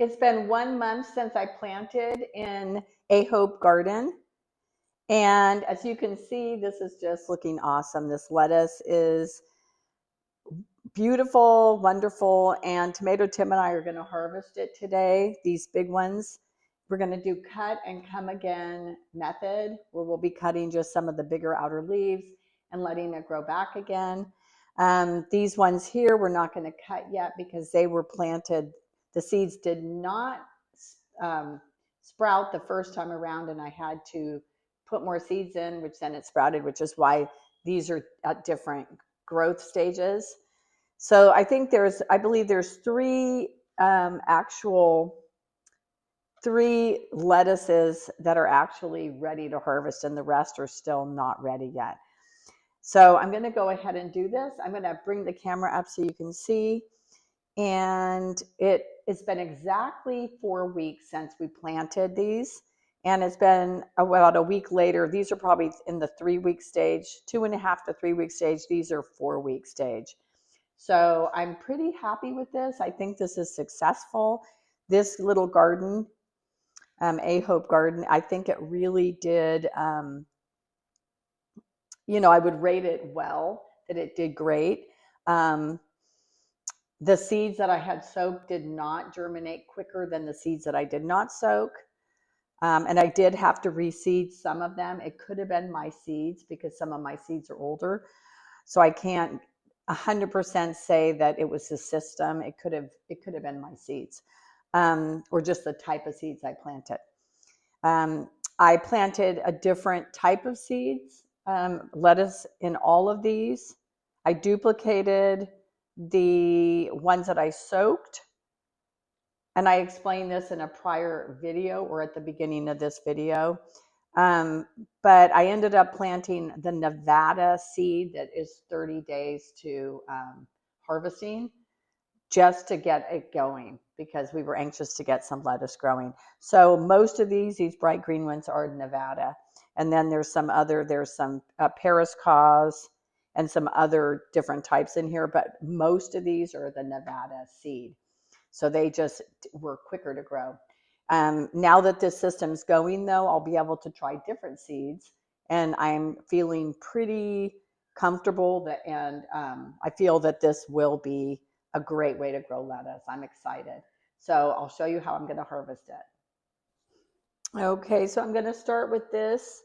It's been 1 month since I planted in Ahopegarden. And as you can see, this is just looking awesome. This lettuce is beautiful, wonderful, and Tomato Tim and I are going to harvest it today, these big ones. We're going to do cut and come again method, where we'll be cutting just some of the bigger outer leaves and letting it grow back again. These ones here, we're not going to cut yet because they were planted. The seeds did not sprout the first time around, and I had to put more seeds in, which then it sprouted, which is why these are at different growth stages. So I believe there's three lettuces that are actually ready to harvest, and the rest are still not ready yet. So I'm going to go ahead and do this. I'm going to bring the camera up so you can see. And it's been exactly 4 weeks since we planted these. And it's been about a week later. These are probably in the 3-week stage, 2.5 to 3 week stage. These are 4-week stage. So I'm pretty happy with this. I think this is successful. This little garden, Ahopegarden, I think it really did, I would rate it well, that it did great. The seeds that I had soaked did not germinate quicker than the seeds that I did not soak. And I did have to reseed some of them. It could have been my seeds because some of my seeds are older. So I can't 100% say that it was the system. It could have been my seeds, or just the type of seeds I planted. I planted a different type of seeds, lettuce in all of these. I duplicated the ones that I soaked, and I explained this in a prior video or at the beginning of this video. But I ended up planting the Nevada seed that is 30 days to harvesting, just to get it going, because we were anxious to get some lettuce growing. So most of these bright green ones are Nevada. And then there's some Paris Cause and some other different types in here, but most of these are the Nevada seed. So they just were quicker to grow. Now that this system's going, though, I'll be able to try different seeds, and I'm feeling pretty comfortable and I feel that this will be a great way to grow lettuce. I'm excited. So I'll show you how I'm going to harvest it. Okay, so I'm going to start with this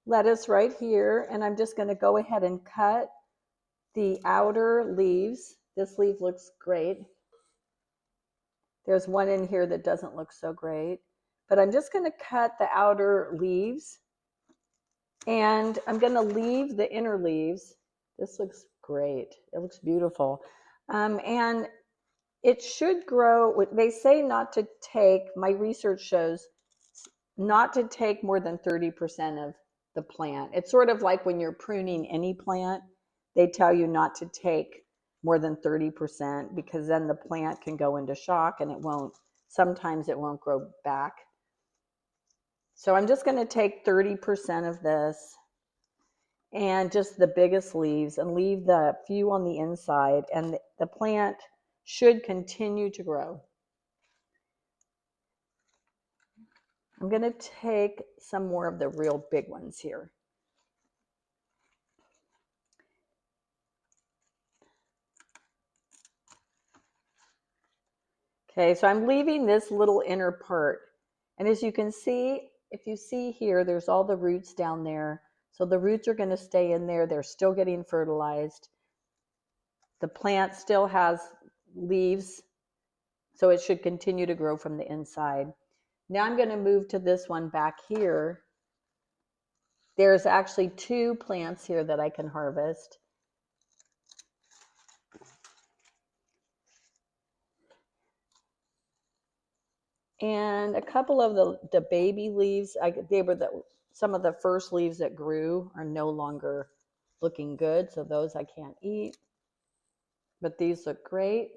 lettuce right here, and I'm just going to go ahead and cut the outer leaves. This leaf looks great. There's one in here that doesn't look so great, but I'm just going to cut the outer leaves, and I'm going to leave the inner leaves. This looks great. It looks beautiful. And it should grow. They say not to take, my research shows, not to take more than 30% of the plant. It's sort of like when you're pruning any plant, they tell you not to take more than 30%, because then the plant can go into shock and sometimes it won't grow back. So I'm just going to take 30% of this and just the biggest leaves, and leave the few on the inside, and the plant should continue to grow. I'm going to take some more of the real big ones here. Okay, so I'm leaving this little inner part. And as you can see, if you see here, there's all the roots down there. So the roots are going to stay in there. They're still getting fertilized. The plant still has leaves, so it should continue to grow from the inside. Now I'm going to move to this one back here. There's actually 2 plants here that I can harvest. And a couple of the baby leaves, they were some of the first leaves that grew are no longer looking good, so those I can't eat. But these look great.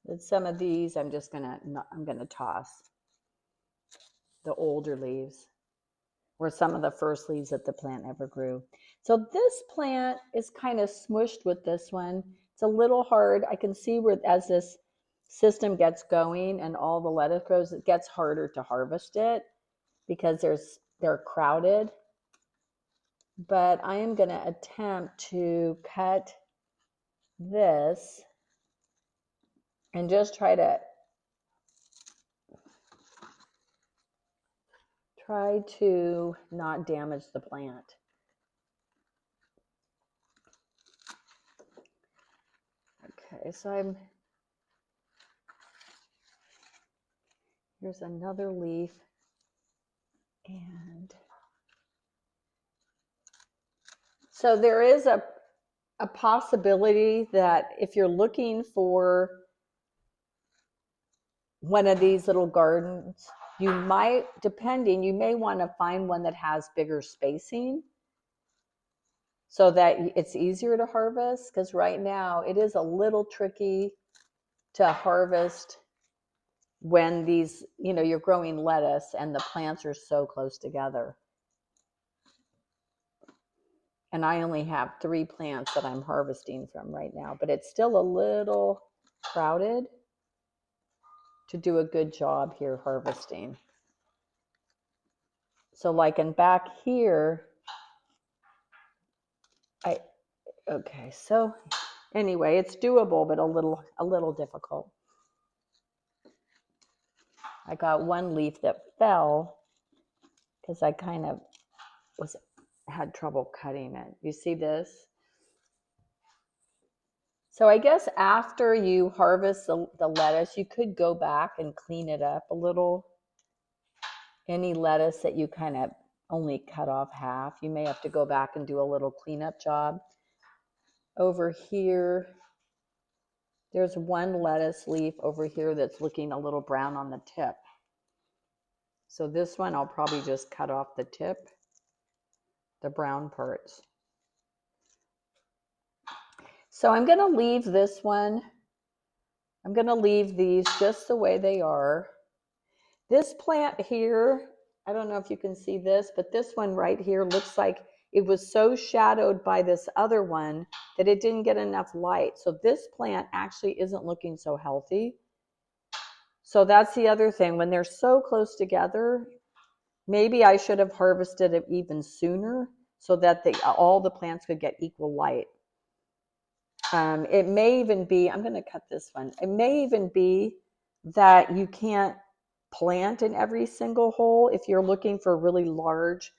And some of these I'm gonna toss, the older leaves. were some of the first leaves that the plant ever grew. So this plant is kind of smushed with this one. It's a little hard. I can see where as this system gets going and all the lettuce grows, it gets harder to harvest it because they're crowded. But I am going to attempt to cut this and just try to not damage the plant. Okay, so here's another leaf, and so there is a possibility that if you're looking for one of these little gardens, you may want to find one that has bigger spacing so that it's easier to harvest, because right now it is a little tricky to harvest when these, you're growing lettuce and the plants are so close together. And I only have 3 plants that I'm harvesting from right now, but it's still a little crowded to do a good job here harvesting. So like in back here, okay, so anyway, it's doable, but a little difficult. I got one leaf that fell because I kind of had trouble cutting it. You see this? So I guess after you harvest the lettuce, you could go back and clean it up a little. Any lettuce that you kind of only cut off half, you may have to go back and do a little cleanup job. Over here, there's one lettuce leaf over here that's looking a little brown on the tip. So this one, I'll probably just cut off the tip, the brown parts. So I'm going to leave this one. I'm going to leave these just the way they are. This plant here, I don't know if you can see this, but this one right here looks like it was so shadowed by this other one that it didn't get enough light. So this plant actually isn't looking so healthy. So that's the other thing. When they're so close together, maybe I should have harvested it even sooner so that all the plants could get equal light. It may even be, I'm going to cut this one. It may even be that you can't plant in every single hole. If you're looking for really large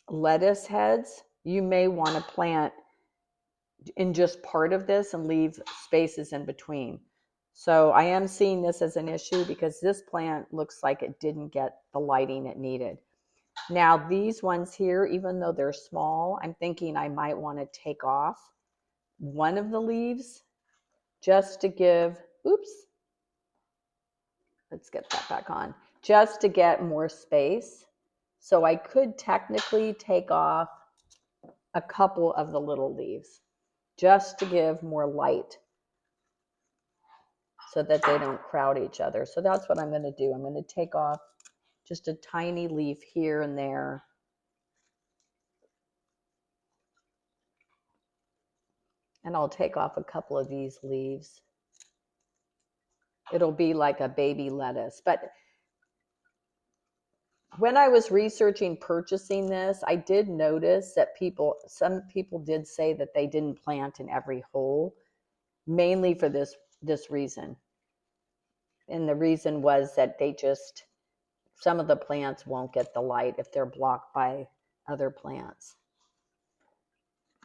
lettuce heads, you may want to plant in just part of this and leave spaces in between. So I am seeing this as an issue because this plant looks like it didn't get the lighting it needed. Now these ones here, even though they're small, I'm thinking I might want to take off one of the leaves just to give, let's get that back on, just to get more space. So I could technically take off a couple of the little leaves just to give more light so that they don't crowd each other. So that's what I'm going to do. I'm going to take off just a tiny leaf here and there. And I'll take off a couple of these leaves. It'll be like a baby lettuce. But when I was researching purchasing this, I did notice that some people did say that they didn't plant in every hole, mainly for this reason. And the reason was that some of the plants won't get the light if they're blocked by other plants.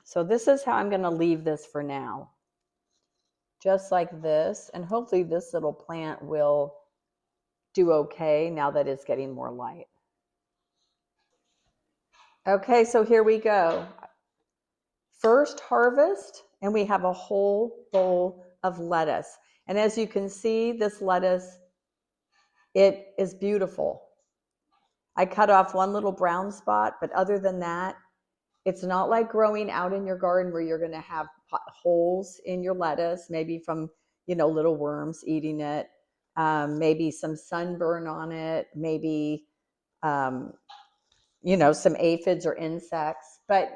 So this is how I'm going to leave this for now. Just like this. And hopefully this little plant will do okay now that it's getting more light. Okay, so here we go. First harvest, and we have a whole bowl of lettuce. And as you can see, this lettuce, it is beautiful. I cut off one little brown spot, but other than that, it's not like growing out in your garden where you're going to have holes in your lettuce, maybe from, little worms eating it, maybe some sunburn on it, maybe some aphids or insects. But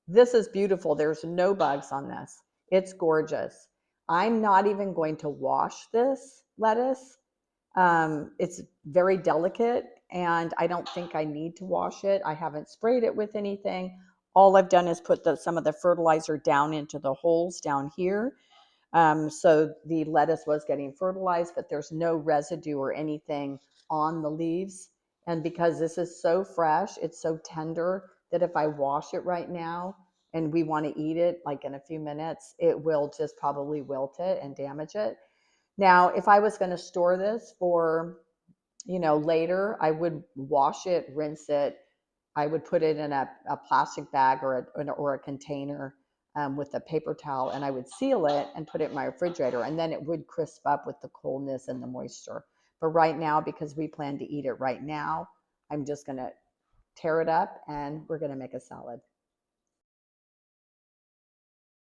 this is beautiful. There's no bugs on this. It's gorgeous. I'm not even going to wash this lettuce. It's very delicate, and I don't think I need to wash it. I haven't sprayed it with anything. All I've done is put some of the fertilizer down into the holes down here. So the lettuce was getting fertilized, but there's no residue or anything on the leaves. And because this is so fresh, it's so tender that if I wash it right now and we want to eat it like in a few minutes, it will just probably wilt it and damage it. Now, if I was going to store this for, later, I would wash it, rinse it. I would put it in a plastic bag or a container with a paper towel, and I would seal it and put it in my refrigerator, and then it would crisp up with the coldness and the moisture. But right now, because we plan to eat it right now, I'm just going to tear it up and we're going to make a salad.